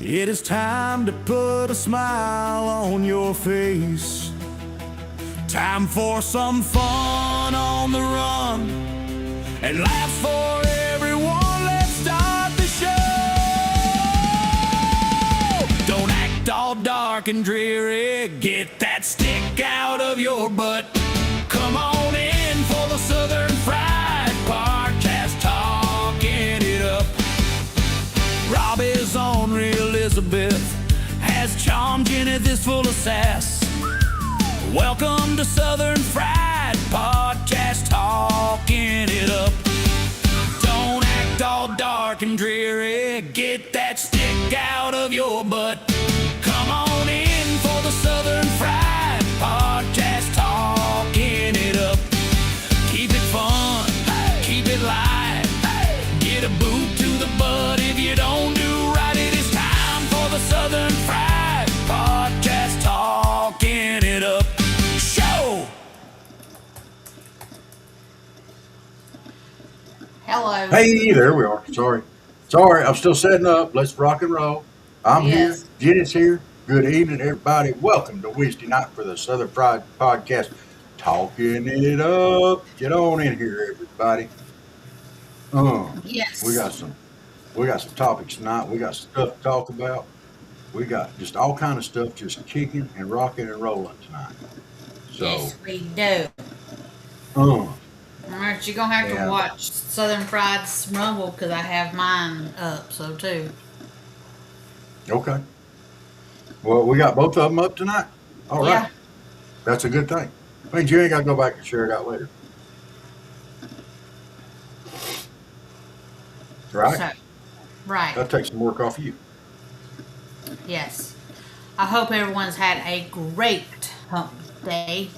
It is time to put a smile on your face. Time for some fun on the run and laughs for everyone. Let's start the show. Don't act all dark and dreary. Get that stick out of your butt. Come on in for the Southern Fried Podcast, Talkin It Up. Rob is ornery, Elizabeth has charm, Janet is full of sass. Welcome to Southern Fried Podcast, Talkin It Up. Don't act all dark and dreary. Get that stick out of your butt. Come on in for the Southern Fried Podcast, Talkin It Up. Keep it fun, keep it light. Get a boot to the butt if you don't do right. It is time for the Southern Fried Podcast, Talkin It Up. Hello. Hey, there we are. Sorry, I'm still setting up. Let's rock and roll. I'm here. Jenny's here. Good evening, everybody. Welcome to Wednesday night for the Southern Fried Podcast, Talking It Up. Get on in here, everybody. Yes. We got some topics tonight. We got stuff to talk about. We got just all kind of stuff just kicking and rocking and rolling tonight. So, yes, we do. Alright, you're going to have to watch Southern Fried's Rumble because I have mine up, so too. Okay. Well, we got both of them up tonight. All right. Yeah. That's a good thing. I mean, you ain't got to go back and share it out later. Right? So, right. That takes some work off of you. Yes. I hope everyone's had a great hump day.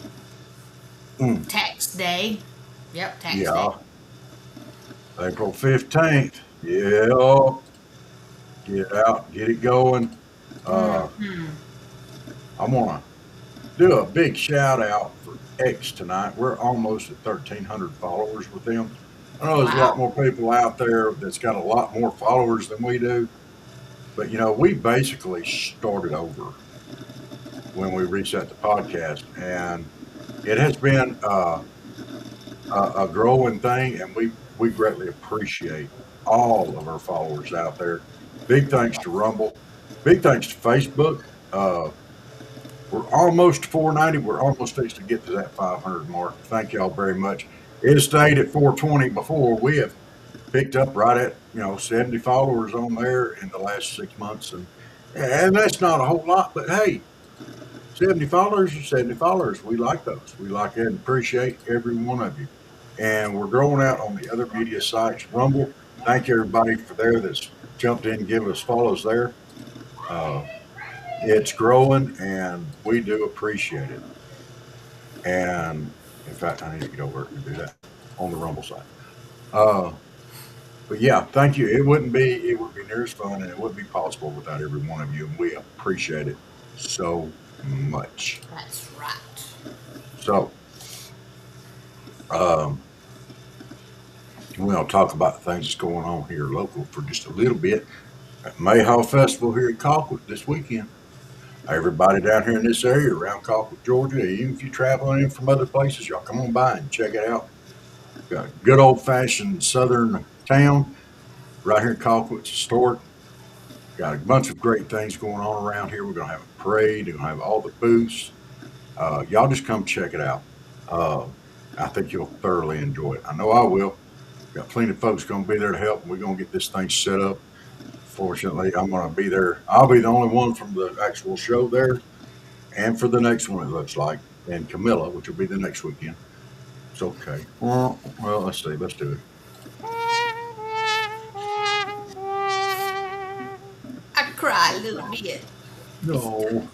Tax day. Yep, tax day. April 15th. Yeah. Get out, get it going. I'm going to do a big shout out for X tonight. We're almost at 1,300 followers with them. I know there's a lot more people out there that's got a lot more followers than we do. But, you know, we basically started over when we reset the podcast. And it has been a growing thing, and we greatly appreciate all of our followers out there. Big thanks to Rumble. Big thanks to Facebook. We're almost 490. We're almost fixed to get to that 500 mark. Thank y'all very much. It stayed at 420 before. We have picked up right at 70 followers on there in the last 6 months, and that's not a whole lot. But hey, 70 followers are 70 followers. We like those. We like it and appreciate every one of you. And we're growing out on the other media sites. Rumble, thank you everybody for there that's jumped in and given us follows there. It's growing, and we do appreciate it. And in fact, I need to get over and do that on the Rumble side. But yeah, thank you. It would be near as fun, and it wouldn't be possible without every one of you. And we appreciate it so much. That's right. So, we'll talk about things that's going on here local for just a little bit. At Mayhaw Festival here at Colquitt this weekend. Everybody down here in this area around Colquitt, Georgia, even if you're traveling in from other places, y'all come on by and check it out. Got a good old-fashioned southern town right here in Colquitt. It's historic. Got a bunch of great things going on around here. We're going to have a parade. We're going to have all the booths. Y'all just come check it out. I think you'll thoroughly enjoy it. I know I will. Got plenty of folks going to be there to help. We're going to get this thing set up. Fortunately, I'm going to be there. I'll be the only one from the actual show there, and for the next one, it looks like, and Camilla, which will be the next weekend. It's okay. Well, let's see. Let's do it. I cry a little bit. No.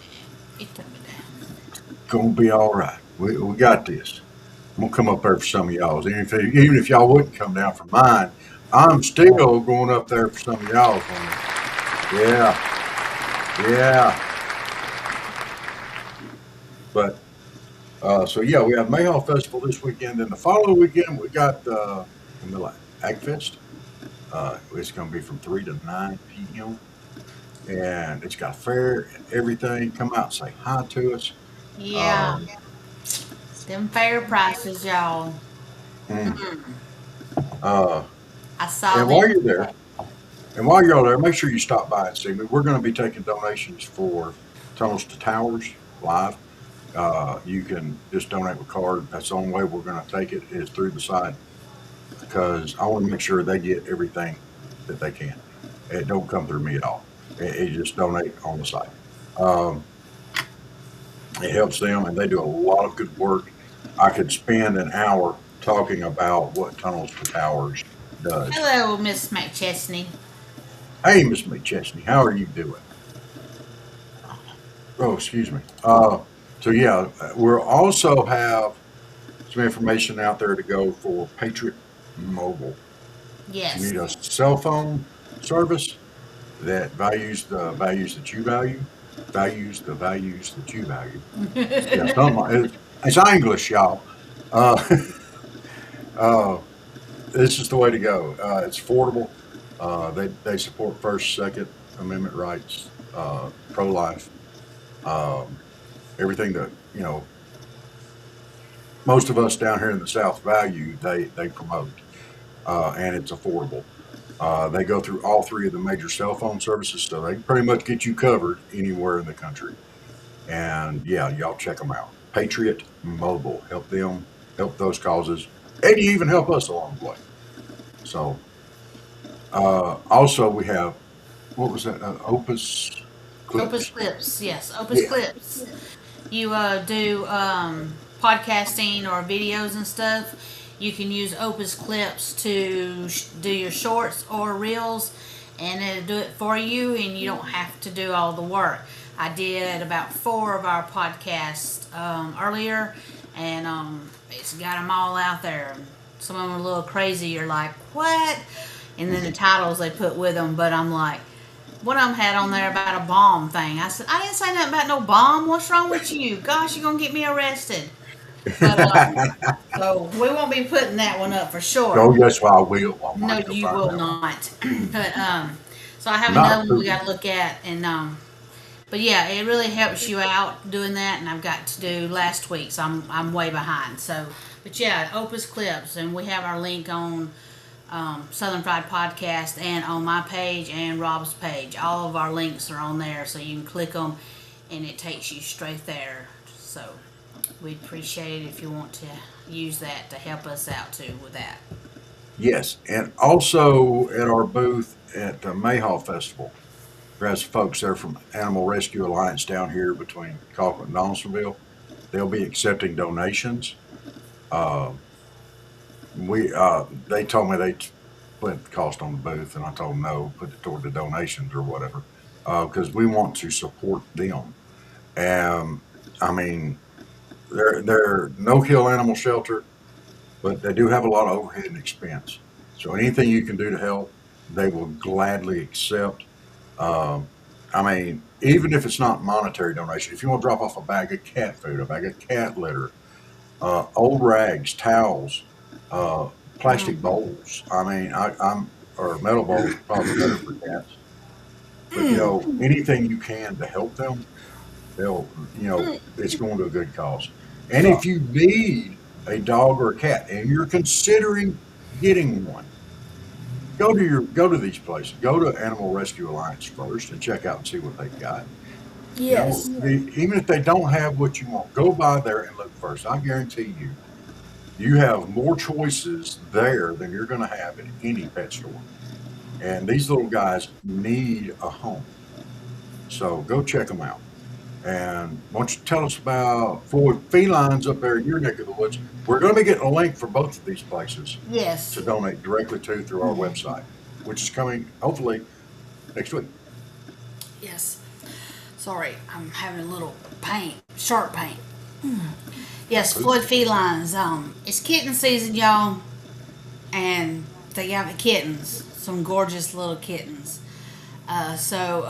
It took me down. Gonna be all right. We got this. I'm gonna come up there for some of y'all's. Even if y'all wouldn't come down for mine, I'm still going up there for some of y'all's. Yeah. But so yeah, we have Mayhaw Festival this weekend. Then the following weekend we got Camilla Ag Fest. It's gonna be from 3 to 9 p.m. and it's got fair and everything. Come out and say hi to us. Yeah, Um, them fair prices, y'all. mm, uh, I saw and while them. you're there, and while you're there, make sure you stop by and see me. We're going to be taking donations for Tunnels to Towers live. You can just donate with card. That's the only way we're going to take it is through the site because I want to make sure they get everything that they can. It don't come through me at all. It just donate on the site. Um, it helps them, and they do a lot of good work. I could spend an hour talking about what Tunnels to Towers does. Hello, Miss McChesney. Hey, Miss McChesney, how are you doing? Oh, excuse me. So yeah, we'll also have some information out there to go for Patriot Mobile. If you Yes. need a cell phone service that values that you value, values the values that you value. Yeah, something like it's English, y'all. Uh, uh, this is the way to go. It's affordable. They support First, Second Amendment rights, pro life, um, everything that most of us down here in the South value. They promote, and it's affordable. They go through all three of the major cell phone services, so they pretty much get you covered anywhere in the country. And yeah, y'all check them out. Patriot Mobile, help them, help those causes, and you even help us along the way. So, also we have what was that? Opus Opus Clips. Clips, yes, Opus Yeah, Clips. You do podcasting or videos and stuff. You can use Opus Clips to do your shorts or reels, and it'll do it for you, and you don't have to do all the work. I did about four of our podcasts earlier, and it's got them all out there. Some of them are a little crazy. You're like, what? And then the titles they put with them, but I'm like, one of them had on there about a bomb thing. I said, I didn't say nothing about no bomb. What's wrong with you? Gosh, you're going to get me arrested. But, so we won't be putting that one up for sure. oh yes, well I will. I No, might go you find will that one. not. But, so I have Not another one we Putin. got to look at. And, but yeah, it really helps you out doing that. And I've got to do last week's. I'm way behind. So, but yeah, Opus Clips. And we have our link on Southern Fried Podcast and on my page and Rob's page. All of our links are on there, so you can click them and it takes you straight there. So we'd appreciate it if you want to use that to help us out too with that. Yes, and also at our booth at the Mayhaw Festival, there's folks there from Animal Rescue Alliance down here between Colquitt and Donaldsonville. They'll be accepting donations. Um, they told me they split the cost on the booth, and I told them no, put it toward the donations or whatever, because we want to support them. And I mean, they're no kill animal shelter, but they do have a lot of overhead and expense. So anything you can do to help, they will gladly accept. Um, I mean, even if it's not monetary donation, if you want to drop off a bag of cat food, a bag of cat litter, old rags, towels, uh, plastic Mm. bowls. I mean, I'm or metal bowls probably better for cats. But anything you can to help them, they'll it's going to a good cause. And if you need a dog or a cat and you're considering getting one, go to these places. Go to Animal Rescue Alliance first and check out and see what they've got. Yes. Even if they don't have what you want, go by there and look first. I guarantee you have more choices there than you're going to have in any pet store. And these little guys need a home. So go check them out. And why don't you tell us about Floyd Felines up there in your neck of the woods? We're going to be getting a link for both of these places to Yes. donate directly to through our website, which is coming hopefully next week. Yes. Sorry, I'm having a little pain, sharp pain. Yes, Floyd Felines. It's kitten season, y'all, and they got the kittens, some gorgeous little kittens. So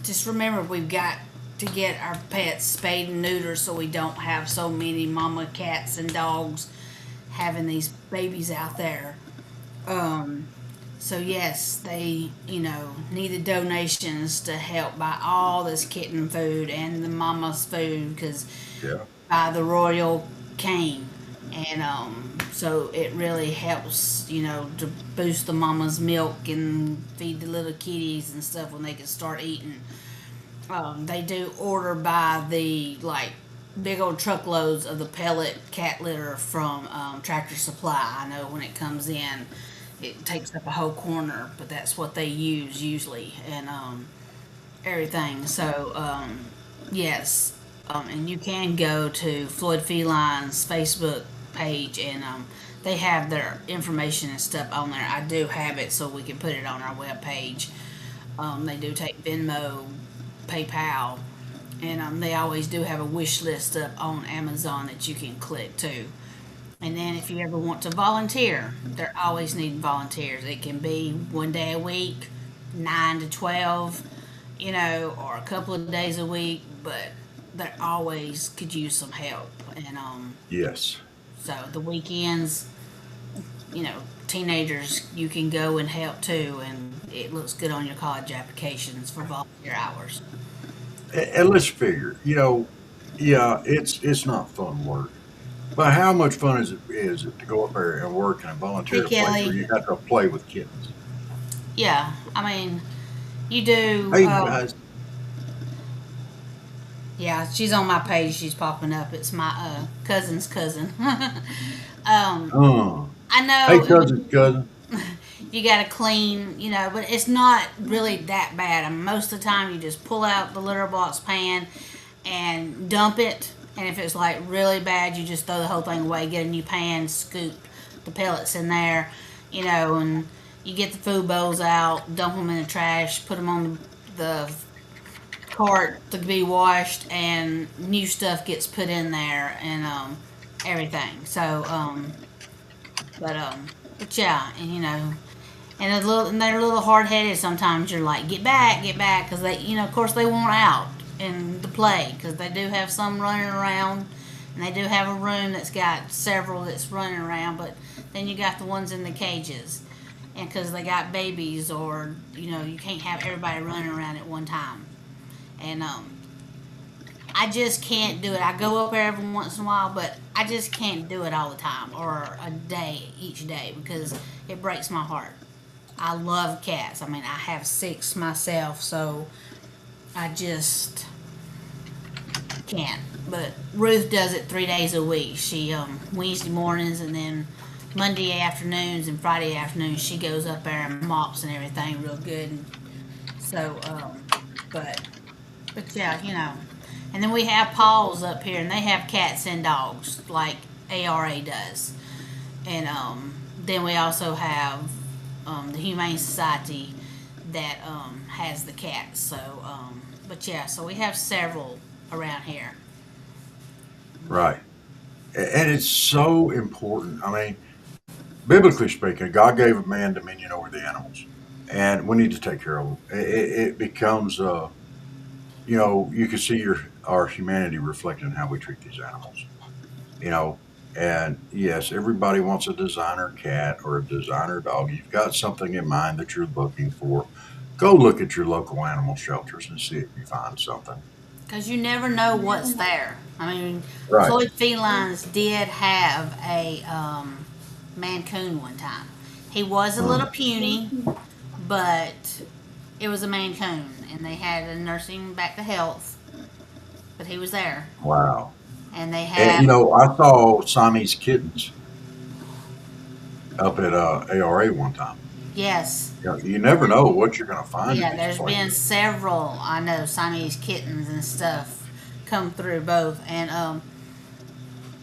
just remember, we've got to get our pets spayed and neutered so we don't have so many mama cats and dogs having these babies out there. Um, So yes, they needed donations to help buy all this kitten food and the mama's food because Yeah. by the royal cane, and so it really helps to boost the mama's milk and feed the little kitties and stuff when they can start eating. They do order by the like big old truckloads of the pellet cat litter from Tractor Supply. I know when it comes in, it takes up a whole corner, but that's what they use usually and everything. So yes, and you can go to Floyd Feline's Facebook page and they have their information and stuff on there. I do have it so we can put it on our web page. They do take Venmo, PayPal, and they always do have a wish list up on Amazon that you can click to. And then if you ever want to volunteer, they're always needing volunteers. It can be 1 day a week, 9 to 12, or a couple of days a week, but they always could use some help. And Yes. so the weekends, teenagers, you can go and help too, and it looks good on your college applications for volunteer hours. And let's figure, yeah, it's not fun work. But how much fun is it to go up there and work and Hey, volunteer at a place where Kelly. you have to play with kittens? Yeah, I mean, you do. Hey guys. Yeah, she's on my page. She's popping up. It's my cousin's cousin. Uh, I hey know cousin. you got to clean, but it's not really that bad. I mean, most of the time, you just pull out the litter box pan and dump it. And if it's like really bad, you just throw the whole thing away, get a new pan, scoop the pellets in there, and you get the food bowls out, dump them in the trash, put them on the cart to be washed, and new stuff gets put in there and everything. So, but yeah, and and they're a little hard headed. Sometimes you're like, get back, because they, of course, they want out and to play because they do have some running around, and they do have a room that's got several that's running around. But then you got the ones in the cages, and because they got babies, or you can't have everybody running around at one time, and I just can't do it. I go up there every once in a while, but I just can't do it all the time or a day each day because it breaks my heart. I love cats. I mean, I have 6 myself, so I just can't. But Ruth does it 3 days a week. She Wednesday mornings and then Monday afternoons and Friday afternoons she goes up there and mops and everything real good. And so, but yeah, And then we have Paws up here, and they have cats and dogs like ARA does. And then we also have the Humane Society that has the cats. So, but yeah, so we have several around here. Right. And it's so important. I mean, biblically speaking, God gave man dominion over the animals, and we need to take care of them. It becomes, you can see our humanity reflected in how we treat these animals. You know, and yes, everybody wants a designer cat or a designer dog. You've got something in mind that you're looking for. Go look at your local animal shelters and see if you find something. Because you never know what's there. I mean, Right. Floyd Felines did have a Mancoon one time. He was a little Mm. puny, but it was a Mancoon, and they had to nurse him back to health. But he was there, Wow. and they And had I saw Siamese kittens up at ARA one time. yes, You never know what you're going to find yeah. in these There's been places. several I know Siamese kittens and stuff come through both, and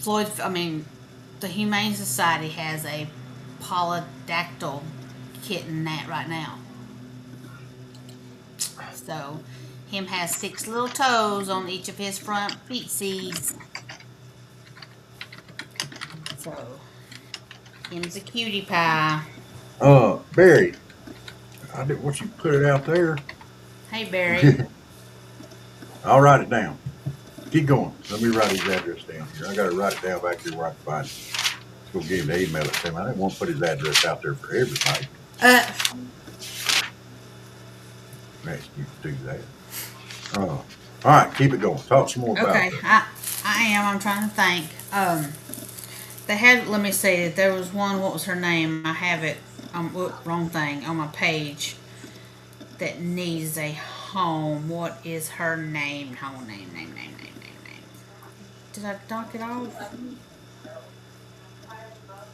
Floyd. I mean, the Humane Society has a polydactyl kitten that right now. So, him has 6 little toes on each of his front feetsies. So, him's a cutie pie. Barry, I didn't want you to put it out there. Hey, Barry. I'll write it down. Keep going. Let me write his address down here. I got to write it down back here where I can find it. Go give him the email it to him. I didn't want to put his address out there for everybody. Uh, Next, you can do that. All right, keep it going. Talk some more about okay, that. I am. I'm trying to think. They had. Let me see. There was one. What was her name? I have it. Wrong thing on my page. That needs a home. What is her name? Home name. Did I knock it off?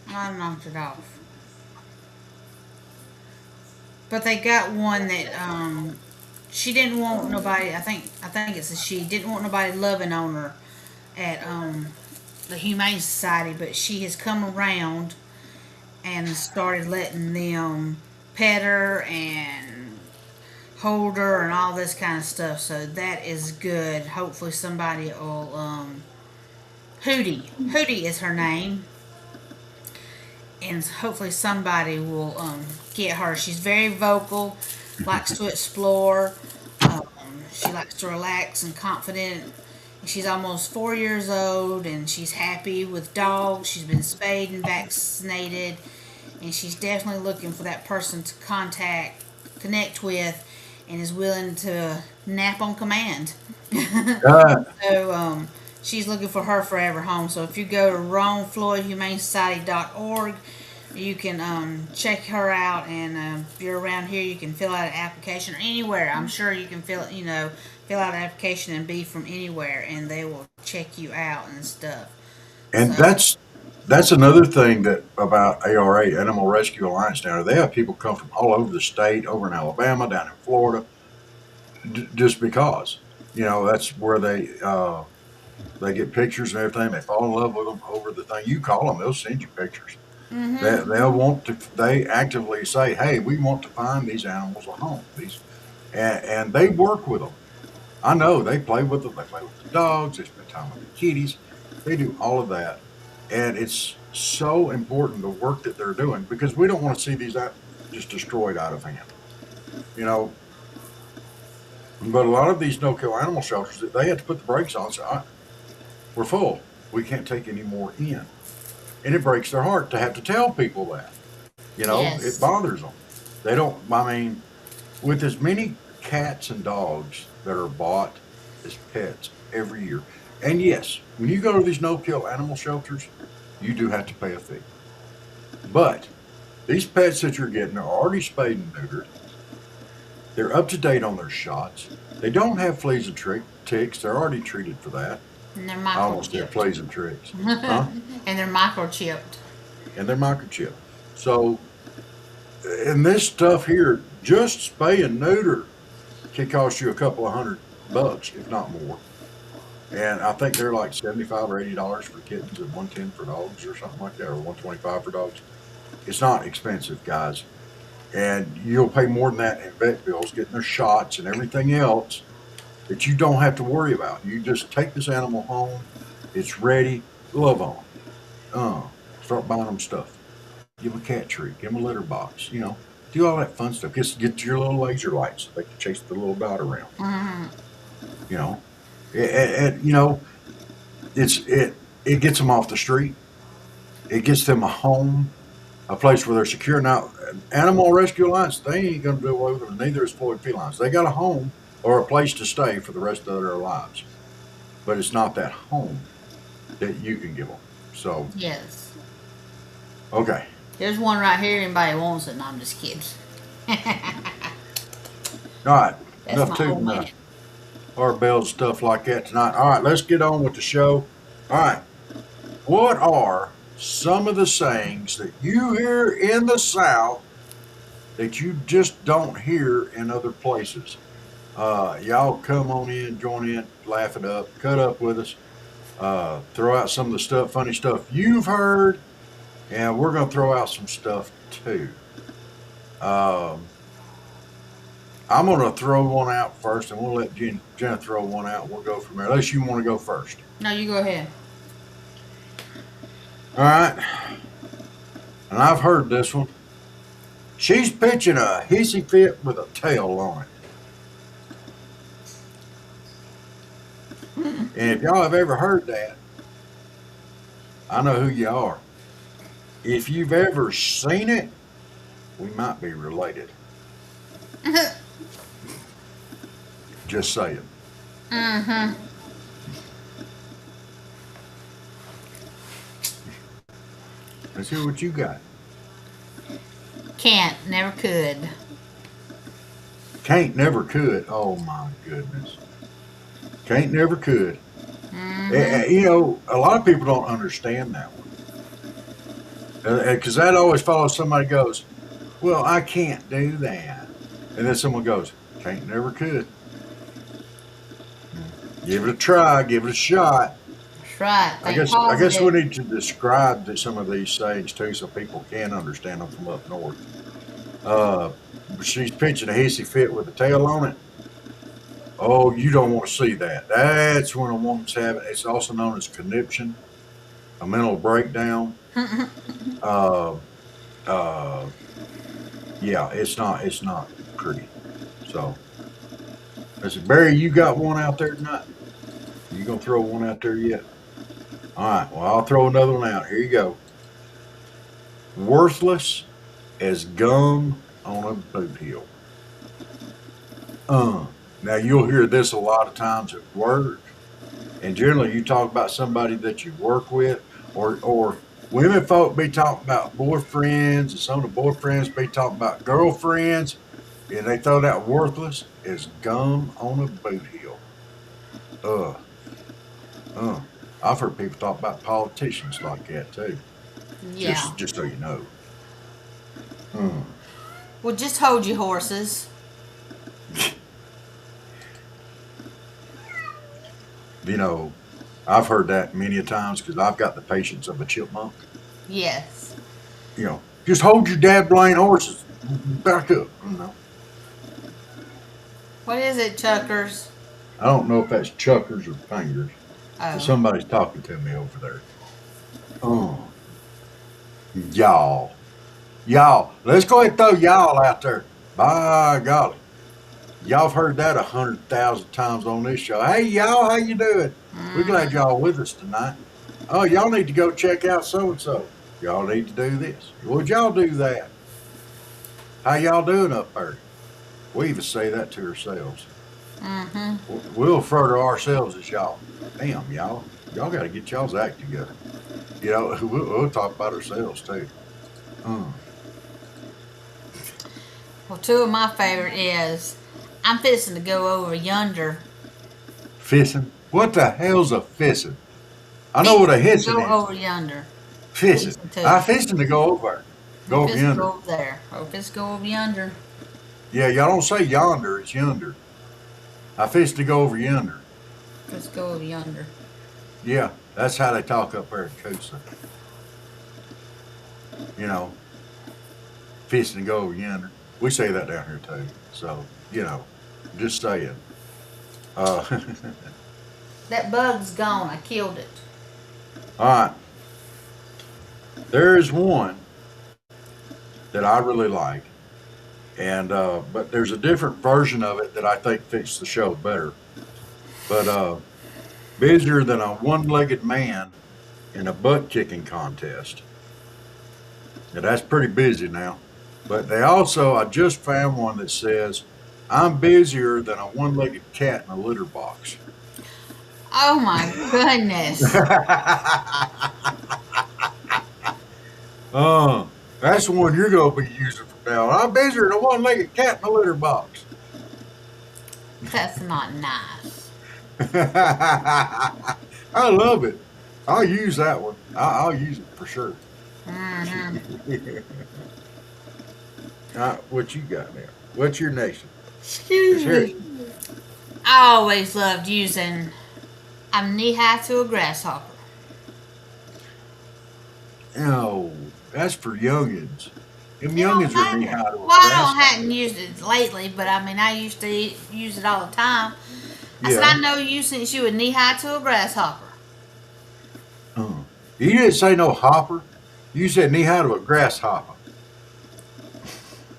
I knocked it off. But they got one that she didn't want nobody. I think it's a she didn't want nobody loving on her at the Humane Society, but she has come around and started letting them pet her and hold her and all this kind of stuff. So that is good. Hopefully somebody will Hootie is her name, and hopefully somebody will get her. She's very vocal, likes to explore. Um, she likes to relax and confident. She's almost 4 years old, and she's happy with dogs. She's been spayed and vaccinated, and she's definitely looking for that person to connect with, and is willing to nap on command. Uh, So she's looking for her forever home. So if you go to RonFloydHumaneSociety.org, you can check her out, and if you're around here, you can fill out an application, or anywhere. I'm sure you can fill out an application and be from anywhere, and they will check you out and stuff. and So that's another thing that about ARA, Animal Rescue Alliance down there. They have people come from all over the state, over in Alabama, down in Florida, just because. That's where they get pictures and everything. They fall in love with them over the thing. You call them, they'll send you pictures. They'll want to. They actively say, "Hey, we want to find these animals a home." And they work with them. I know they play with them. They play with the dogs. They spend time with the kitties. They do all of that, and it's so important the work that they're doing because we don't want to see these just destroyed out of hand. You know, but a lot of these no-kill animal shelters, they have to put the brakes on. And say, we're full. We can't take any more in, and it breaks their heart to have to tell people that. It yes, bothers them. They don't. I mean, with as many cats and dogs that are bought as pets every year, and yes, when you go to these no-kill animal shelters, you do have to pay a fee. But these pets that you're getting are already spayed and neutered. They're up to date on their shots. They don't have fleas and ticks. They're already treated for that. and they're I almost said microchipped. fleas and tricks, huh? And they're microchipped. And they're microchipped. So, and this stuff here, just spay and neuter can cost you a couple of $100, if not more. And I think they're like 75 or $80 for kittens and 110 for dogs or something like that, or 125 for dogs. It's not expensive, guys. And you'll pay more than that in vet bills, getting their shots and everything else that you don't have to worry about. You just take this animal home, it's ready, love on. Start buying them stuff. Give them a cat treat, give them a litter box, do all that fun stuff. Just get your little laser lights so they can chase the little dot around. Hmm. You know, it gets them off the street. It gets them a home, a place where they're secure. Now, Animal Rescue Alliance, they ain't going to do away with them. Neither is Floyd Felines. They got a home or a place to stay for the rest of their lives, but it's not that home that you can give them. So, Yes. okay, There's one right here. Anybody wants it? No, I'm just kidding. all right, That's enough my tooting old man. our bells, stuff like that tonight. All right, let's get on with the show. All right, what are some of the sayings that you hear in the South that you just don't hear in other places? Y'all come on in, join in, laugh it up, cut up with us, throw out some of the funny stuff you've heard, and we're going to throw out some stuff too. Um, I'm going to throw one out first, and we'll let Jenna throw one out. And we'll go from there, unless you want to go first. No, you go ahead. All right, and I've heard this one. She's pitching a hissy fit with a tail on it. And if y'all have ever heard that, I know who you are. If you've ever seen it, we might be related. Just saying. Mm-hmm. Let's hear what you got. Can't, never could. Can't, never could. Oh my goodness. Can't, never could. You know, a lot of people don't understand that one. Because that always follows somebody goes, well, I can't do that. And then someone goes, can't, never could. Give it a try, give it a shot. That's right. I Think guess we positive. need to describe some of these sayings too, so people can understand them from up north. She's pitching a hissy fit with a tail on it. Oh, you don't want to see that. That's when a woman's having. It's also known as conniption, a mental breakdown. uh, uh, yeah, it's not pretty. So, I said, Barry, you got one out there tonight? You gonna throw one out there yet? All right. Well, I'll throw another one out. Here you go. Worthless as gum on a boot heel. Now you'll hear this a lot of times at work, and generally you talk about somebody that you work with, or women folk be talking about boyfriends, and some of the boyfriends be talking about girlfriends, and they throw that worthless as gum on a boot heel. Uh, I've heard people talk about politicians like that too. Yeah. Just so you know. Well, just hold your horses. You know, I've heard that many a times because I've got the patience of a chipmunk. Yes. You know, just hold your dad blind horses. Back up. You know. What is it, Chuckers? I don't know if that's chuckers or fingers. Oh. Somebody's talking to me over there. Y'all. Let's go ahead and throw y'all out there. By golly. Y'all have heard that 100,000 times on this show. Hey, y'all, how you doing? We're glad y'all with us tonight. Oh, y'all need to go check out so-and-so. Y'all need to do this. Would y'all do that? How y'all doing up there? We even say that to ourselves. We'll refer to ourselves as y'all. Damn, y'all. Y'all got to get y'all's act together. You know, we'll talk about ourselves, too. Well, two of my favorite is, I'm fixing to go over yonder. Fissing? What the hell's a fissing? I know what a hissing Go is. over yonder. Fissing. Fissing too. I'm fissing to go over. Go over Fixing to yonder. go over there. Or fixing to go over yonder. Yeah, y'all don't say yonder, it's yonder. I fixed to go over yonder. Let's go over yonder. Yeah, that's how they talk up there in Coosa. You know, fixing to go over yonder. We say that down here too. So, you know, just saying. All That bug's gone. I killed it. right. There is one that I really like. And but there's a different version of it that I think fits the show better. But busier than a one-legged man in a butt kicking contest. Now that's pretty busy now. But they also, I just found one that says, I'm busier than a one-legged cat in a litter box. Oh my goodness. That's the one you're going to be using from now on. I'm busier than a one-legged cat in a litter box. That's not nice. I love it. I'll use that one. I'll use it for sure. What you got now? What's your nation? Excuse Let's hear me. I always loved using, I'm knee-high to a grasshopper. Oh, that's for youngins. Them You don't youngins are have knee it. high to a Well, I grasshopper. hadn't used it lately, but I mean, I used to use it all the time. I said, Yeah. I know you since you were knee-high to a grasshopper. You didn't say no hopper. You said knee high to a grasshopper.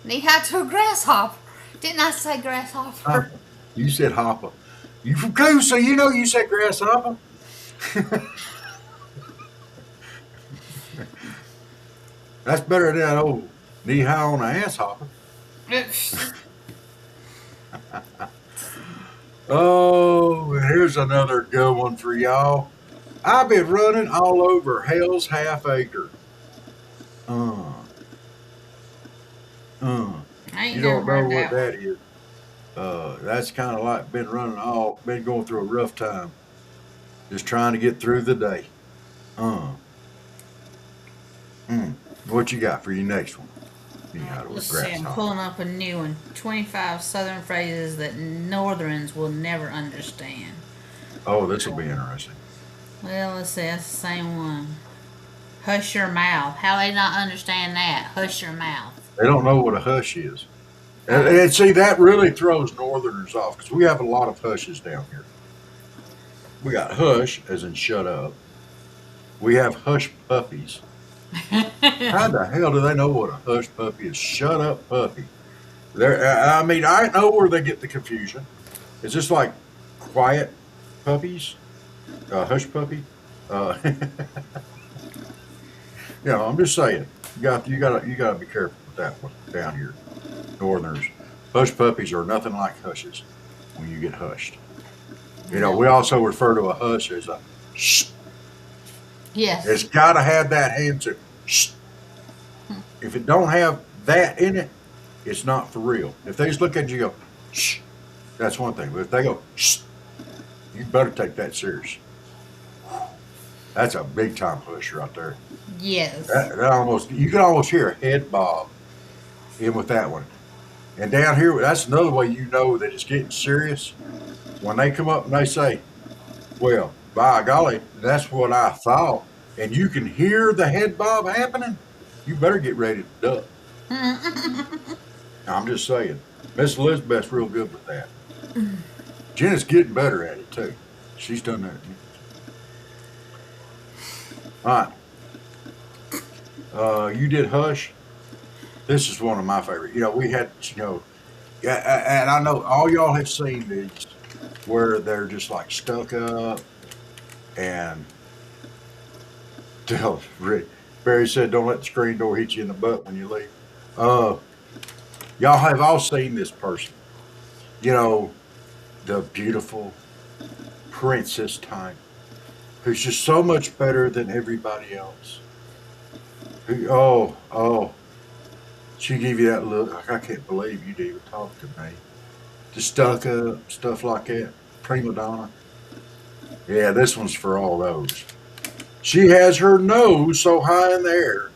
Knee-high to a grasshopper. Didn't I say grasshopper? You said hopper. You from Coosa, you know you said grasshopper. That's better than that old Knee high on an ass hopper. Oh, and here's another good one for y'all. I've been running all over Hell's Half Acre. Uh, uh. I ain't You never don't know heard what that one. that is. That's kind of like been going through a rough time, just trying to get through the day. Uh, what you got for your next one? You got it Let's with see, I'm grasshopper. pulling up a new one. 25 Southern phrases that Northerns will never understand. Oh, this will be interesting. Well, let's see, that's the same one. Hush your mouth. How they not understand that? Hush your mouth. They don't know what a hush is, Oh, and see that really throws Northerners off because we have a lot of hushes down here. We got hush, as in shut up. We have hush puppies. How the hell do they know what a hush puppy is? Shut up, puppy. I mean, I know where they get the confusion. It's just like quiet puppies, hush puppy. You know, I'm just saying. You got to be careful with that one down here, Northerners. Hush puppies are nothing like hushes when you get hushed. You know, no. we also refer to a hush as a shh. Yes. It's got to have that hand to shh. If it don't have that in it, it's not for real. If they just look at you and go shh, that's one thing. But if they go shh, you better take that serious. That's a big time push right there. Yes. You can almost hear a head bob in with that one. And down here, that's another way you know that it's getting serious. When they come up and they say, "Well, by golly, that's what I thought," and you can hear the head bob happening, you better get ready to duck. I'm just saying. Miss Elizabeth's real good with that. Jenna's getting better at it too. She's done that. All right. You did Hush. This is one of my favorite. You know, we had, and I know all y'all have seen these where they're just like stuck up and tell Rick. Barry said, "Don't let the screen door hit you in the butt when you leave." Y'all have all seen this person. You know, the beautiful princess type who's just so much better than everybody else. Oh, she give you that look like I can't believe you'd even talk to me. Just stuck up, stuff like that. Prima donna. Yeah, this one's for all those. She has her nose so high in the air,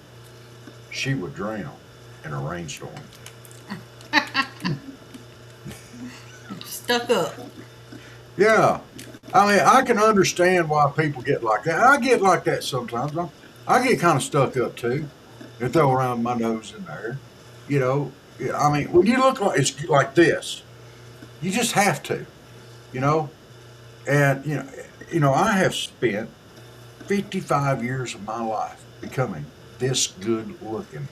she would drown in a rainstorm. Stuck up. Yeah. I mean, I can understand why people get like that. I get like that sometimes. I get kind of stuck up too. And throw around my nose in there. You know, I mean, when you look like it's like this, you just have to, you know. And I have spent 55 years of my life becoming this good looking.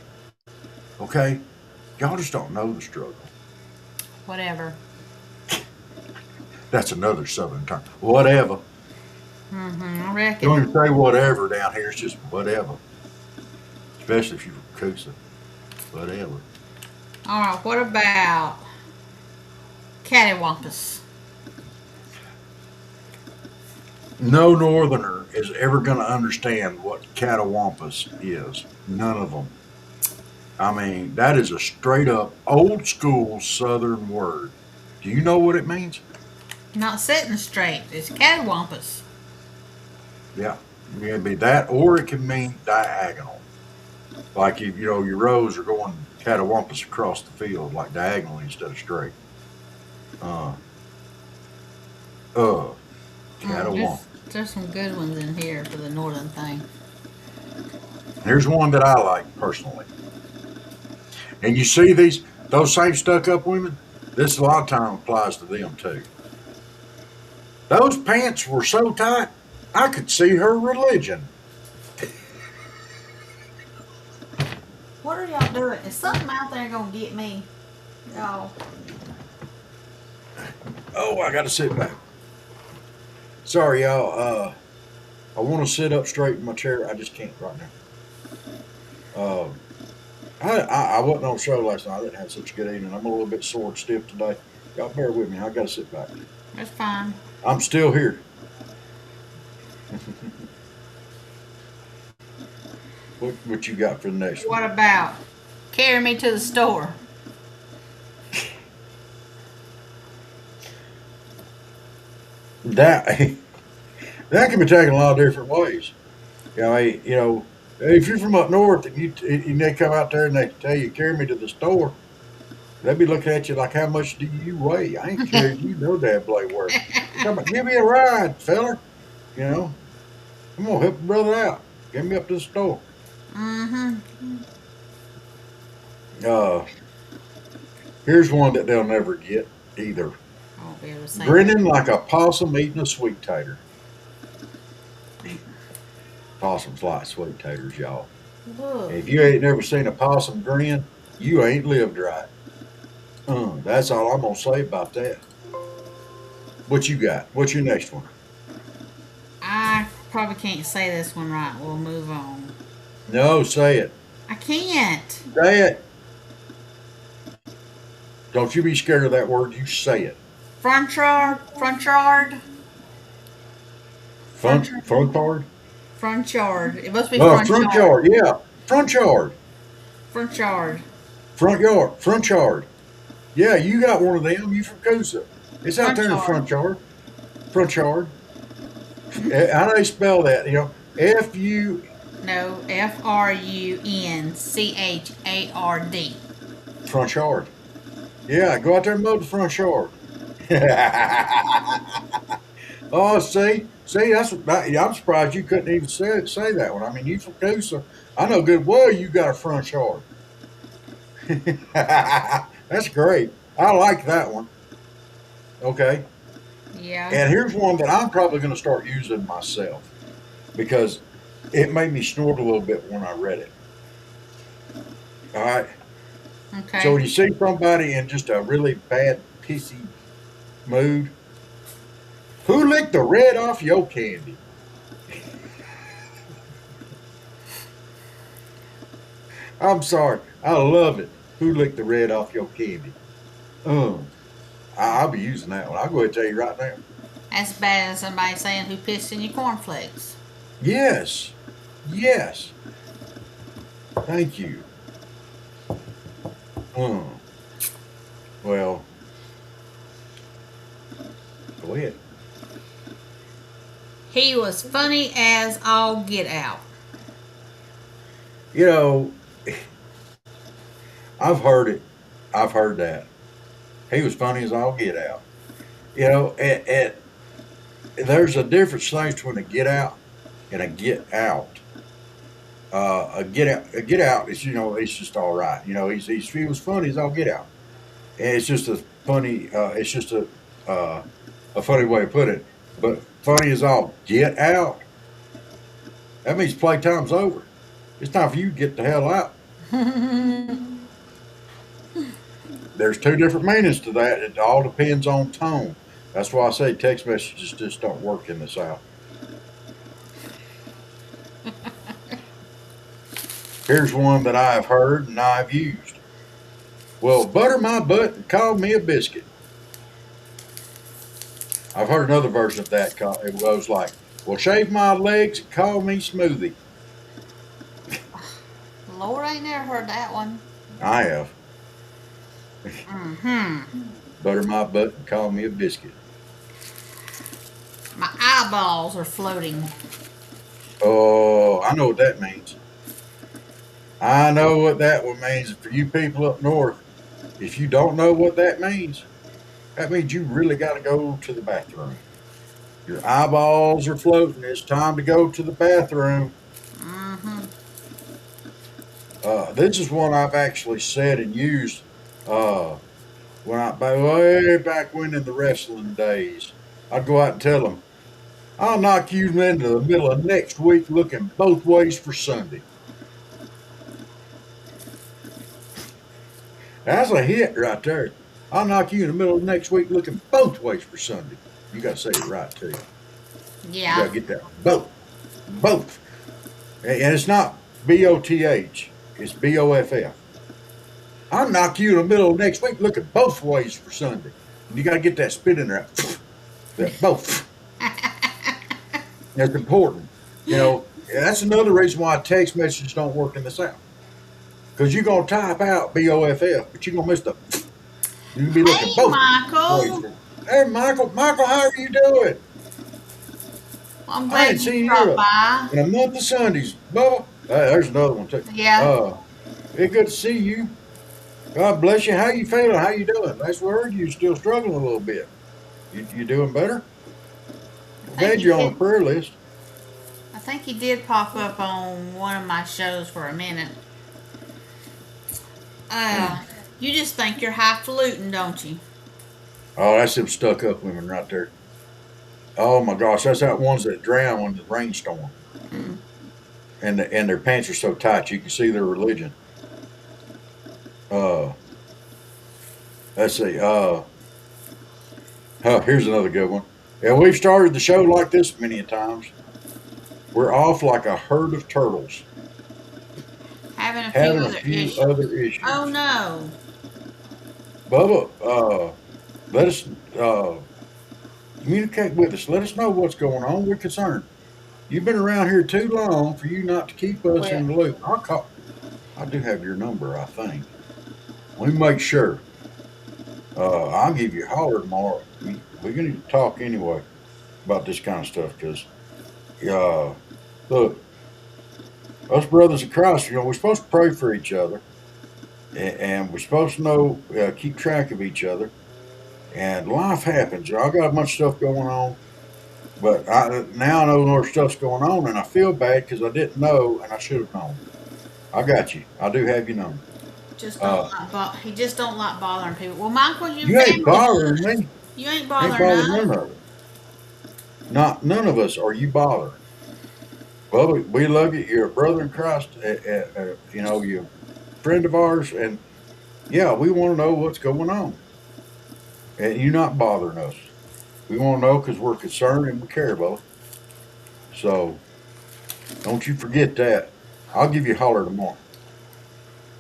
Okay, y'all just don't know the struggle. Whatever. That's another Southern term. Whatever. I reckon. Don't even say whatever down here. It's just whatever. Especially if you're from Coosa. Whatever. All right. What about cattywampus? No Northerner is ever going to understand what catawampus is. None of them. I mean, that is a straight up old school Southern word. Do you know what it means? Not sitting straight. It's cattywampus. Yeah. It can be that, or it can mean diagonal. Like if your rows are going catawampus across the field, like diagonally instead of straight. Catawampus. There's some good ones in here for the northern thing. Here's one that I like personally. And you see those same stuck up women? This a lot of time applies to them too. Those pants were so tight, I could see her religion. What are y'all doing? Is something out there gonna get me? Y'all. Oh, I got to sit back. Sorry, y'all. I want to sit up straight in my chair. I just can't right now. I wasn't on the show last night. I didn't have such a good evening. I'm a little bit sore and stiff today. Y'all bear with me. I got to sit back. That's fine. I'm still here. What you got for the next What one? about carry me to the store? That that can be taken a lot of different ways. If you're from up north and they come out there and they tell you carry me to the store, they'll be looking at you like, how much do you weigh? I ain't carrying you no damn blade work. Come on, give me a ride, feller. You know, come on, help a brother out. Get me up to the store. Mm-hmm. Uh, Here's one that they'll never get either. I won't be able to say Grinning like a possum eating a sweet tater. Possums like sweet taters, y'all. that. Look. If you ain't never seen a possum grin, you ain't lived right. That's all I'm gonna say about that. What you got? What's your next one? I probably can't say this one right. We'll move on. No, say it. I can't. Say it. Don't you be scared of that word. You say it. Front yard. Front yard. Front yard. Front yard. It must be Oh, front front yard. yard. Yeah, front yard. Front yard. Front yard. Front yard. Yeah, you got one of them. You from Coosa. It's out Front there in the yard. front yard. Front yard. How do they spell that? F-U. No, FRUNCHARD. Front yard. Yeah, go out there and mow the front yard. Oh, see, that's what I'm surprised you couldn't even say that one. I mean, you from Coosa. I know good well you got a front yard. That's great. I like that one. Okay. Yeah. And here's one that I'm probably going to start using myself because it made me snort a little bit when I read it. All right. Okay. So when you see somebody in just a really bad, pissy mood, who licked the red off your candy? I'm sorry. I love it. Who licked the red off your candy? I'll be using that one. I'll go ahead and tell you right now. That's bad as somebody saying who pissed in your cornflakes. Yes. Yes. Thank you. Well, go ahead. He was funny as all get out. You know, I've heard it. I've heard that. He was funny as all get out. There's a difference between a get out and a get out. A get out is it's just all right. He was funny as all get out, and it's just a funny. It's just a funny way to put it. But funny as all get out. That means playtime's over. It's time for you to get the hell out. There's two different meanings to that. It all depends on tone. That's why I say text messages just don't work in the South. Here's one that I've heard and I've used. Well, butter my butt and call me a biscuit. I've heard another version of that. It goes like, well, shave my legs and call me smoothie. Lord, I ain't never heard that one. I have. Mm-hmm. Butter my butt and call me a biscuit. My eyeballs are floating. Oh, I know what that means. I know what that one means. For you people up north, if you don't know what that means you really got to go to the bathroom. Your eyeballs are floating. It's time to go to the bathroom. Mm-hmm. This is one I've actually said and used way back when in the wrestling days. I'd go out and tell them, I'll knock you into the middle of next week looking both ways for Sunday. That's a hit right there. I'll knock you in the middle of next week looking both ways for Sunday. You got to say it right, too. Yeah. You got to get that. Both. And it's not B-O-T-H. It's B-O-F-F. I'll knock you in the middle of next week looking both ways for Sunday. And you got to get that spit in there. That both. That's important. That's another reason why text messages don't work in the South. Because you're going to type out BOFF, but you're going to miss the. You can be looking Hey, both Michael. ways. Hey, Michael. Michael, how are you doing? Well, I'm I glad ain't seen you you dropped by. in a month of Sundays. Bubba. There's another one, too. Yeah. It's good to see you. God bless you. How you feeling? How you doing? Last word, you still struggling a little bit. You doing better? Glad you're on the prayer list. I think he did pop up on one of my shows for a minute. You just think you're highfalutin, don't you? Oh, that's them stuck up women right there. Oh my gosh, that's that ones that drown in the rainstorm. And their pants are so tight you can see their religion. Let's see. Here's another good one. And we've started the show like this many times. We're off like a herd of turtles. Having a few other issues. Oh no. Bubba, let us communicate with us. Let us know what's going on. We're concerned. You've been around here too long for you not to keep us in the loop. I do have your number, I think. Let me make sure. I'll give you a holler tomorrow. We're going to talk anyway about this kind of stuff because, look, us brothers in Christ, we're supposed to pray for each other, and we're supposed to know, keep track of each other. And life happens. I got a bunch of stuff going on, but now I know more stuff's going on, and I feel bad because I didn't know, and I should have known. I got you. I do have your number. He just don't like bothering people. Well, Michael, you ain't bothering me. You ain't bothering us. None of it. None of us are you bothering. Well, we love you. You're a brother in Christ. You're a friend of ours, and yeah, we want to know what's going on. And you're not bothering us. We want to know because we're concerned and we care about it. So don't you forget that. I'll give you a holler tomorrow.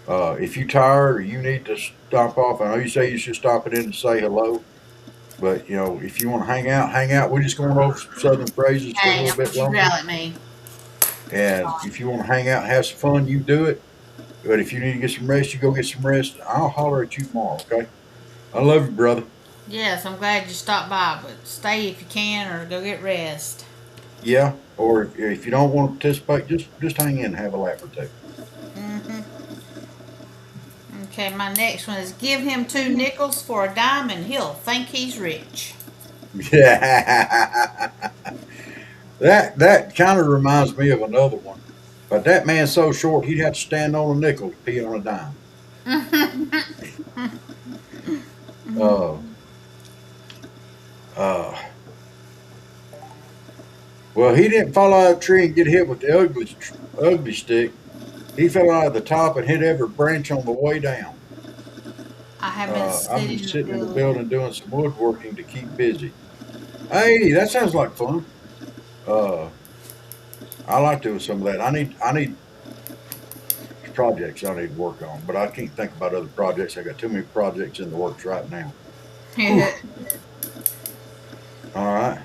If you're tired or you need to stop off, I know you say you should stop it in to say hello. But, if you want to hang out. We're just going over some Southern phrases for a little bit longer. You yell at me. And if you want to hang out and have some fun, you do it. But if you need to get some rest, you go get some rest. I'll holler at you tomorrow, okay? I love you, brother. Yes, I'm glad you stopped by, but stay if you can or go get rest. Yeah, or if you don't want to participate, just hang in and have a laugh or two. Okay, my next one is give him 2 nickels for a dime and he'll think he's rich. Yeah. That kind of reminds me of another one. But that man's so short, he'd have to stand on a nickel to pee on a dime. Well, he didn't fall out of the tree and get hit with the ugly stick. He fell out of the top and hit every branch on the way down. I've been sitting in the building doing some woodworking to keep busy. Hey, that sounds like fun. I like doing some of that. I need projects I need to work on, but I can't think about other projects. I got too many projects in the works right now. All right.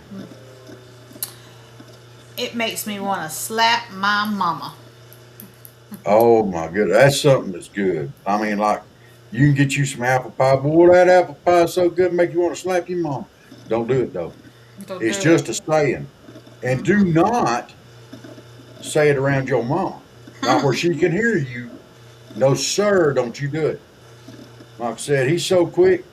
It makes me want to slap my mama. Oh my goodness, that's something that's good. I mean, like you can get you some apple pie. Boy, that apple pie is so good, make you want to slap your mom. Don't do it though. It's just a saying, and do not say it around your mom, not where she can hear you. No, sir, don't you do it. Like I said, he's so quick,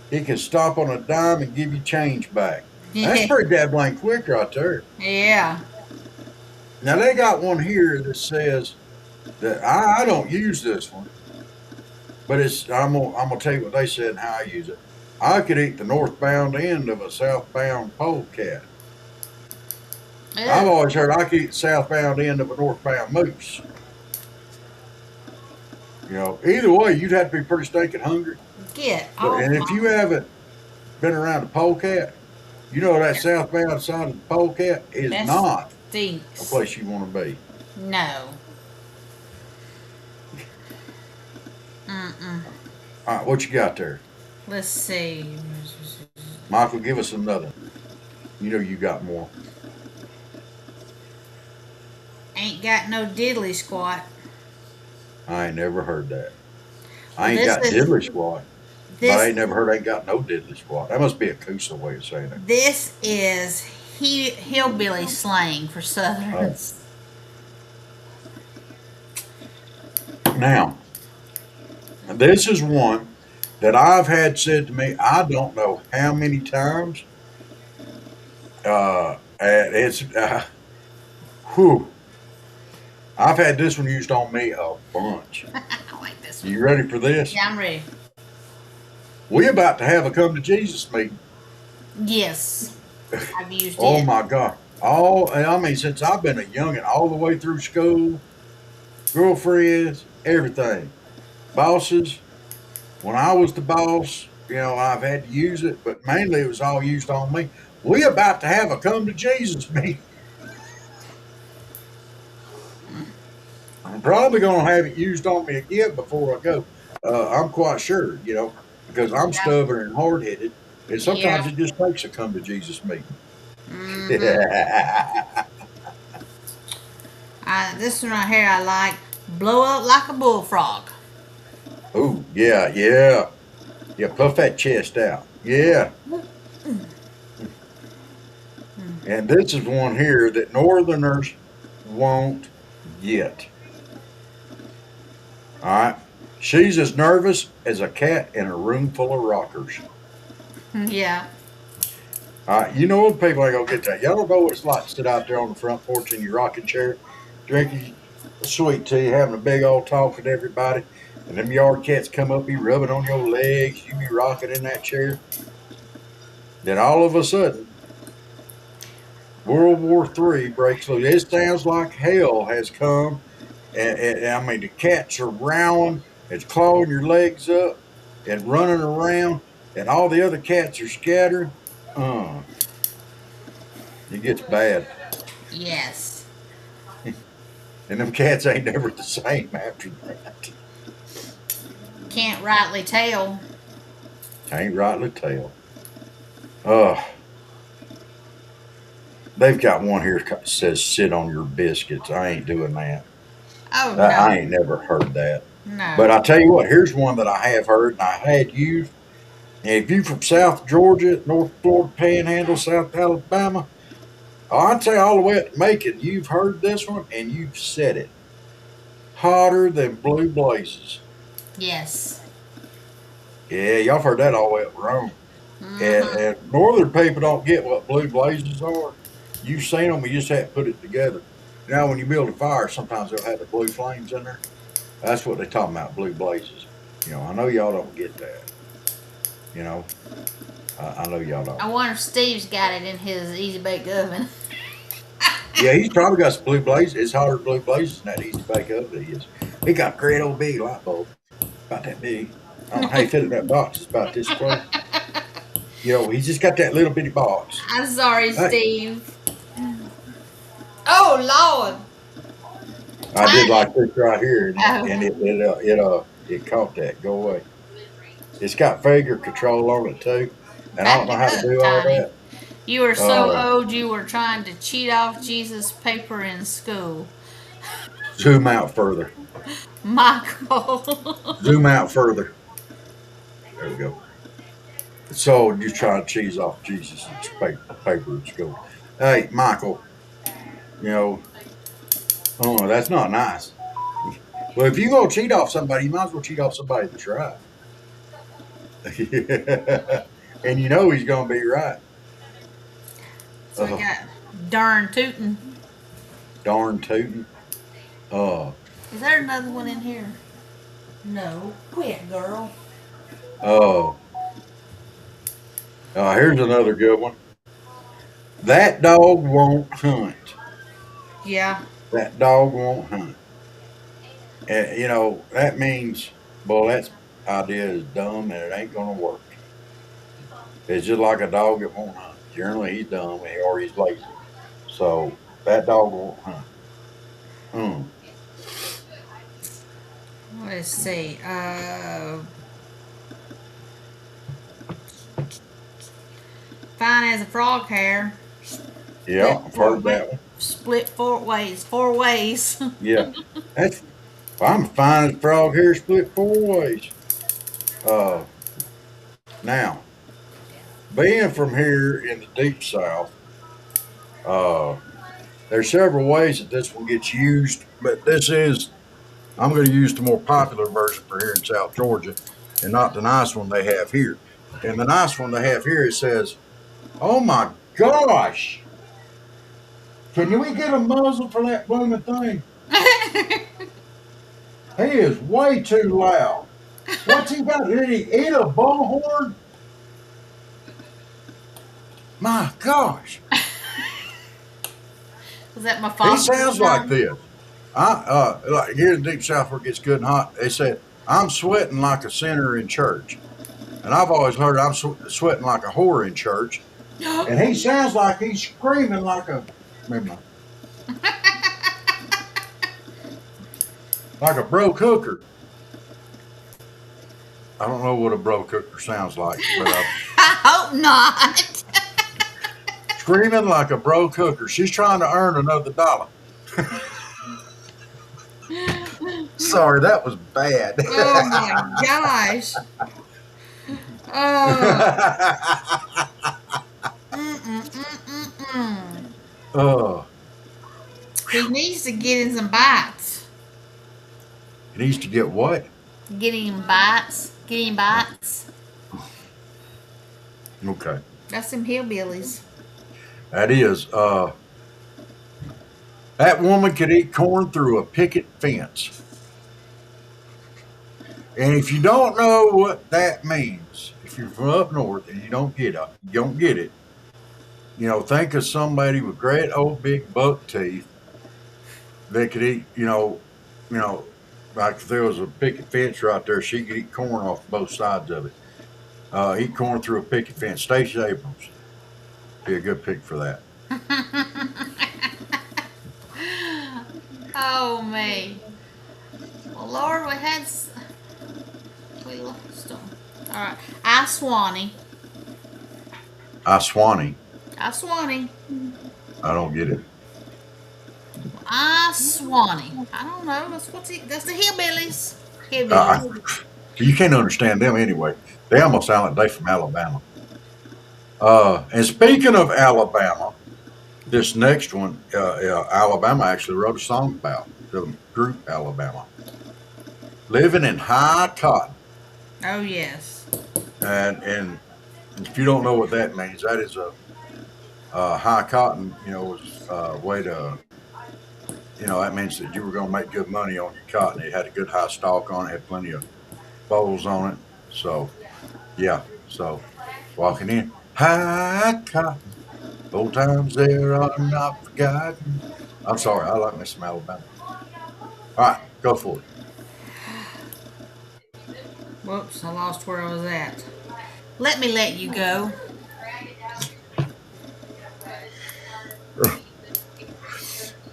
he can stop on a dime and give you change back. That's pretty damn quick right there. Yeah. Now they got one here that says that I don't use this one, but I'm gonna tell you what they said and how I use it. I could eat the northbound end of a southbound polecat. I've always heard I could eat the southbound end of a northbound moose. Either way, you'd have to be pretty stinking hungry. And if you haven't been around a polecat, that southbound side of the polecat is not a place you want to be. No. All right, what you got there? Let's see. Michael, give us another. You know you got more. Ain't got no diddly squat. I ain't never heard that. I Well, ain't this got is diddly squat, but I this ain't never heard I ain't got no diddly squat. That must be a Coosa way of saying it. this is hillbilly slang for Oh. Southerns. Now, this is one that I've had said to me, I don't know how many times. And it's, whew, I've had this one used on me a bunch. I like this one. You ready for this? Yeah, I'm ready. We about to have a come to Jesus meeting. Yes, I've used Oh it. my God. I mean, since I've been a youngin', all the way through school, girlfriends, everything. Bosses, when I was the boss, I've had to use it, but mainly it was all used on me. We about to have a come to Jesus meeting. I'm probably going to have it used on me again before I go. I'm quite sure, because I'm Yeah, stubborn and hard headed, and sometimes yeah. it just takes a come to Jesus meeting. Mm-hmm. This one right here I like. Blow up like a bullfrog. Oh, yeah, yeah. Yeah, puff that chest out. Yeah. And this is one here that Northerners won't get. All right. She's as nervous as a cat in a room full of rockers. Yeah. All right. You know what people ain't going to get that. Y'all don't know what it's like to sit out there on the front porch in your rocking chair, drinking sweet tea, having a big old talk with everybody, and them yard cats come up, be rubbing on your legs, you be rocking in that chair. Then all of a sudden, World War III breaks loose. It sounds like hell has come. And I mean, the cats are rowing, it's clawing your legs up and running around, and all the other cats are scattered. Uh, it gets bad. Yes. And them cats ain't never the same after that. Can't rightly tell. Ain't rightly tell. Uh, they've got one here that says sit on your biscuits. I ain't doing that. Oh I no. ain't never heard that. But No. I tell you what, here's one that I have heard and I had used. And if you from South Georgia, North Florida Panhandle, South Alabama, I'd say all the way up to Macon, you've heard this one and you've said it. Hotter than blue blazes. Yes. Yeah, y'all have heard that all the way up Rome. Mm-hmm. And northern people don't get what blue blazes are. You've seen them, you just have to put it together. Now, when you build a fire, sometimes they'll have the blue flames in there. That's what they're talking about, blue blazes. I know y'all don't get that. You know, I know y'all don't. I wonder if Steve's got it in his easy bake oven. Yeah, he's probably got some blue blazes. It's hotter blue blazes than that easy bake oven he is. He got a great old big light bulb, about that big. I don't know how he fit in that box. It's about this close. He's just got that little bitty box. I'm sorry, Hey, Steve. Oh Lord. I did Tiny. like this right here, and Oh. it caught that. Go away. It's got finger control on it too, and I don't know Back it how to up, do all Tiny. that. You were so Uh, old you were trying to cheat off Jesus' paper in school. Zoom out further. Michael. Zoom out further. There we go. So you try to cheese off Jesus' paper at school. Hey, Michael, you know, oh, that's not nice. Well, if you're going to cheat off somebody, you might as well cheat off somebody that's right. And he's going to be right. So we Oh, got darn tootin'. darn tootin'. Oh, Is there another one in here? No. Quit, girl. oh. Here's another good one. That dog won't hunt. Yeah. That dog won't hunt. And, that means, well, that idea is dumb and it ain't going to work. It's just like a dog that won't hunt. Generally, he's dumb or he's lazy. So that dog won't hunt. Let's see. Fine as a frog hair. Yeah, I've heard that one. Split 4 ways. 4 ways. Yeah, that's. I'm fine as frog hair split 4 ways. Uh, now being from here in the deep south, uh, there's several ways that this one gets used, but this is I'm going to use the more popular version for here in South Georgia, and not the nice one they have here. And the nice one they have here, it says, "Oh my gosh, can we get a muzzle for that blooming thing? He is way too loud. What's he got? Did he eat a bullhorn? My gosh, Was that my he father? sounds like this. Like here in the deep south where it gets good and hot, they said, I'm sweating like a sinner in church. And I've always heard I'm sweating like a whore in church. And he sounds like he's screaming like a, maybe not, like a broke hooker. I don't know what a broke hooker sounds like, but I hope not. screaming like a broke hooker. She's trying to earn another dollar. Sorry, that was bad. Oh my gosh. Oh. Mm-mm-mm-mm-mm. uh, He needs to get in some bites. he needs to get what? Get him bites. Get him bites. Okay. That's some hillbillies. That is. That woman could eat corn through a picket fence. And if you don't know what that means, if you're from up north and you don't get it, think of somebody with great old big buck teeth that could eat, like if there was a picket fence right there, she could eat corn off both sides of it. Eat corn through a picket fence. Stacey Abrams be a good pick for that. Oh me. Well, Lord, we lost them. All right, I Swanee. Swanee. I Swanee. I don't get it. I Swanee. I don't know. That's the hillbillies. Uh, Hillbillies. you can't understand them anyway. They almost sound like they from Alabama. And speaking of Alabama, this next one, Alabama actually wrote a song about the group Alabama. Living in high cotton. Oh yes. And if you don't know what that means, that is a high cotton, was a way to, that means that you were going to make good money on your cotton. It had a good high stalk on it, had plenty of bowls on it. So, yeah. So, walking in, high cotton. Old times there are not forgotten. I'm sorry, I like me some Alabama. All right, go for it. Whoops, I lost where I was at. Let me let you go.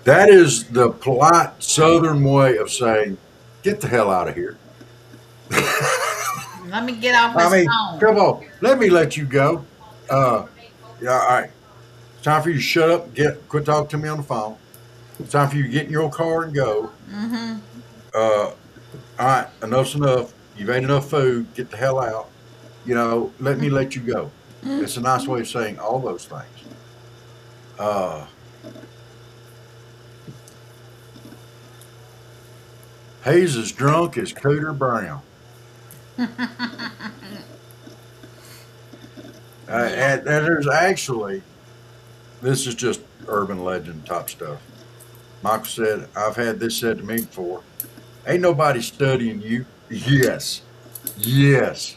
That is the polite Southern way of saying, "Get the hell out of here." Let me get off this phone. Come on, let me let you go. Yeah, all right. It's time for you to shut up. And quit talking to me on the phone. It's time for you to get in your car and go. Mm-hmm. All right, enough's enough. You've ate enough food. Get the hell out. Let me let you go. It's a nice way of saying all those things. Hayes is drunk as Cooter Brown. And there's actually, this is just urban legend type stuff. Michael said, I've had this said to me before. Ain't nobody studying you. Yes. Yes.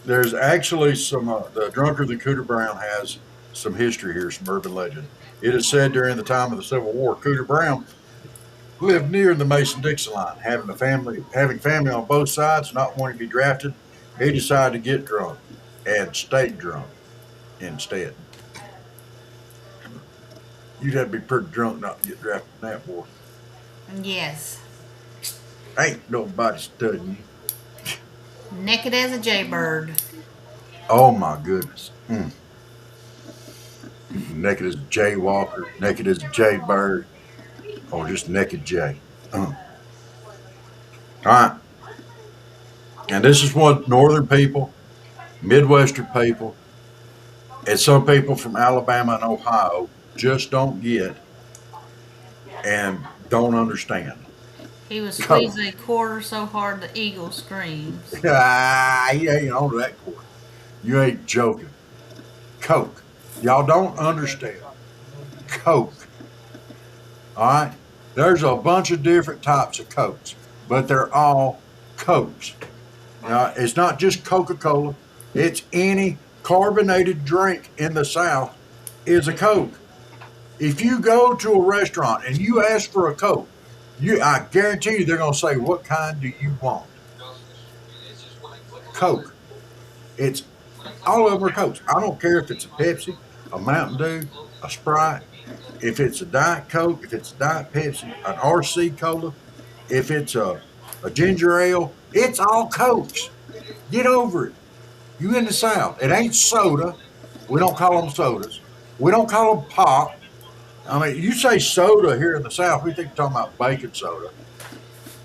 There's actually some, the drunker than Cooter Brown has some history here, some urban legend. It is said during the time of the Civil War, Cooter Brown lived near the Mason-Dixon line, having family on both sides, not wanting to be drafted. He decided to get drunk and stayed drunk instead. You'd have to be pretty drunk not to get drafted in that war. Yes. Ain't nobody studying you. Naked as a jaybird. Oh my goodness. Mm. Naked as Jay Walker, naked as Jay Bird, or just naked Jay. All right. And this is what northern people, Midwestern people, and some people from Alabama and Ohio just don't get and don't understand. He was Coke. squeezing a quarter so hard the eagle screams. He ain't on that court. You ain't joking. Coke. Y'all don't understand. Coke. All right? There's a bunch of different types of Cokes, but they're all Cokes. It's not just Coca-Cola. It's any carbonated drink in the South is a Coke. If you go to a restaurant and you ask for a Coke, I guarantee you they're going to say, what kind do you want? Coke. It's all of them are Cokes. I don't care if it's a Pepsi, a Mountain Dew, a Sprite, if it's a Diet Coke, if it's a Diet Pepsi, an RC Cola, if it's a ginger ale, it's all Cokes. Get over it. You in the South. It ain't soda. We don't call them sodas. We don't call them pop. I mean, you say soda here in the South, we think you're talking about baking soda.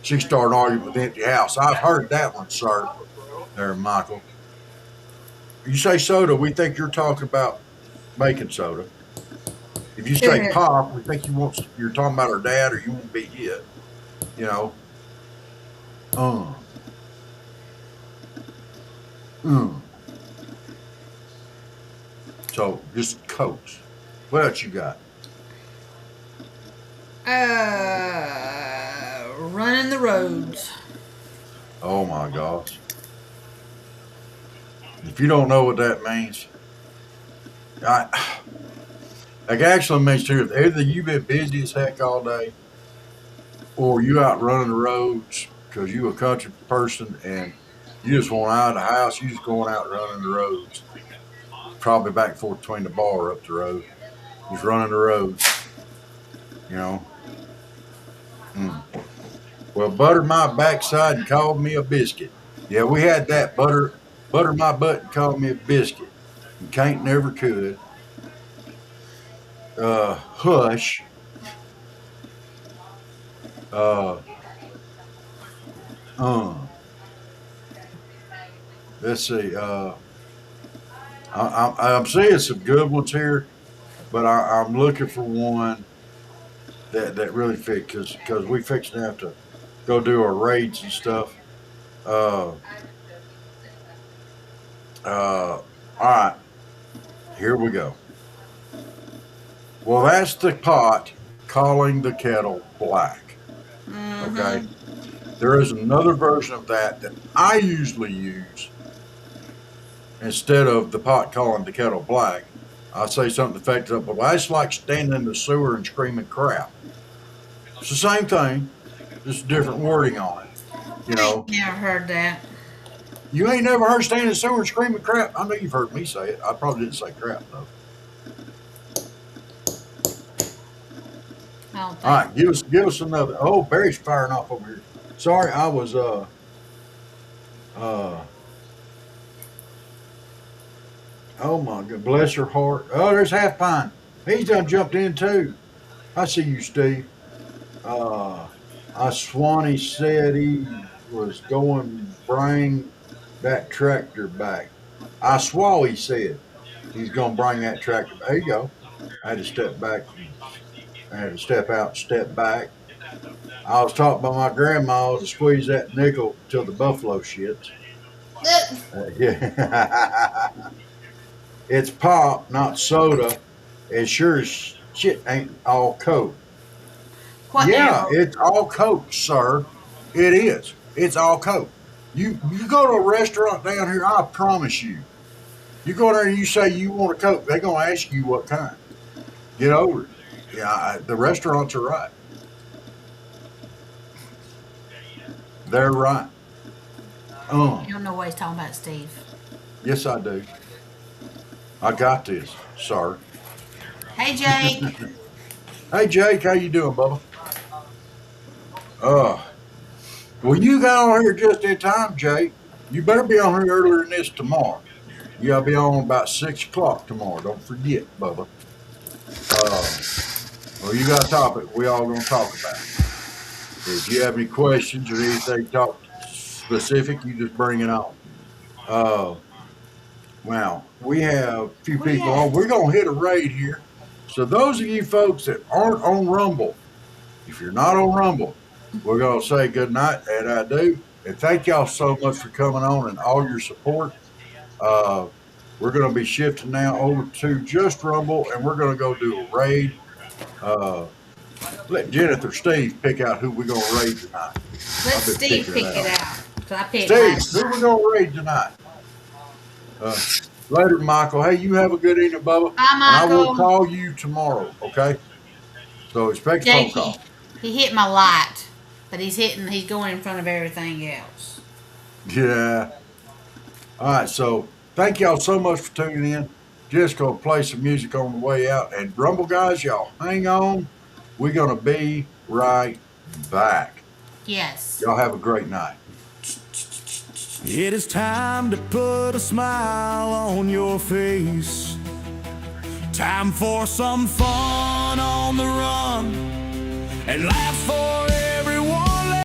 She started arguing with Empty House. I've heard that one, sir. There, Michael. You say soda, we think you're talking about baking soda. If you say pop, we think you're talking about our dad or you won't be hit. You know. So just Cokes. What else you got? Running the roads. Oh my gosh. If you don't know what that means, it actually means too, if either you've been busy as heck all day or you out running the roads because you a country person and you just want out of the house, you just going out running the roads. Probably back and forth between the bar up the road. Just running the roads. You know. Well, butter my backside and called me a biscuit. Yeah, we had that. Butter my butt and called me a biscuit. And can't never could. Hush. Let's see. I'm seeing some good ones here, but I'm looking for one that really fit because we fixing to have to go do our raids and stuff. All right, here we go. Well, that's the pot calling the kettle black. Okay. There is another version of that I usually use instead of the pot calling the kettle black. I say something effective, but that's like standing in the sewer and screaming crap. It's the same thing, just different wording on it. You know. Never heard that. You ain't never heard standing in the sewer and screaming crap. I know you've heard me say it. I probably didn't say crap though. All right, give us another. Oh, Barry's firing off over here. Sorry, I was oh my God, bless her heart. Oh, there's Half Pine. He's done jumped in too. I see you, Steve. Swanee said he was going to bring that tractor back. I swore he said he's going to bring that tractor. There you go. I had to step back. I had to step out and step back. I was taught by my grandma to squeeze that nickel till the buffalo shits. Yeah. It's pop, not soda. It sure as shit ain't all Coke. Yeah, it's all Coke, sir. It is. It's all Coke. You go to a restaurant down here, I promise you. You go there and you say you want a Coke, they're going to ask you what kind. Get over it. Yeah, the restaurants are right. They're right. You don't know what he's talking about, Steve. Yes, I do. I got this, sir. Hey, Jake. Hey, Jake, how you doing, Bubba? Well, you got on here just in time, Jake. You better be on here earlier than this tomorrow. You gotta be on about 6 o'clock tomorrow. Don't forget, Bubba. Well, you got a topic we all gonna talk about. If you have any questions or anything talk specific, you just bring it on. Wow, we have a few people on. We're gonna hit a raid here. So those of you folks that aren't on Rumble, if you're not on Rumble, we're gonna say good night, and I do. And thank y'all so much for coming on and all your support. We're gonna be shifting now over to just Rumble, and we're gonna go do a raid. Let Jennifer or Steve pick out who we're gonna raid tonight. Let Steve pick it out. 'Cause I picked Steve, mine. who we gonna raid tonight? Later, Michael. Hey, you have a good evening, Bubba. Hi, And I will Michael. call you tomorrow, okay? So expect a phone Jake, call. he hit my light, but he's going in front of everything else. Yeah. All right, so thank y'all so much for tuning in. Just gonna play some music on the way out. And Rumble guys, y'all hang on. We're gonna be right back. Yes. Y'all have a great night. It is time to put a smile on your face. Time for some fun on the run and laugh for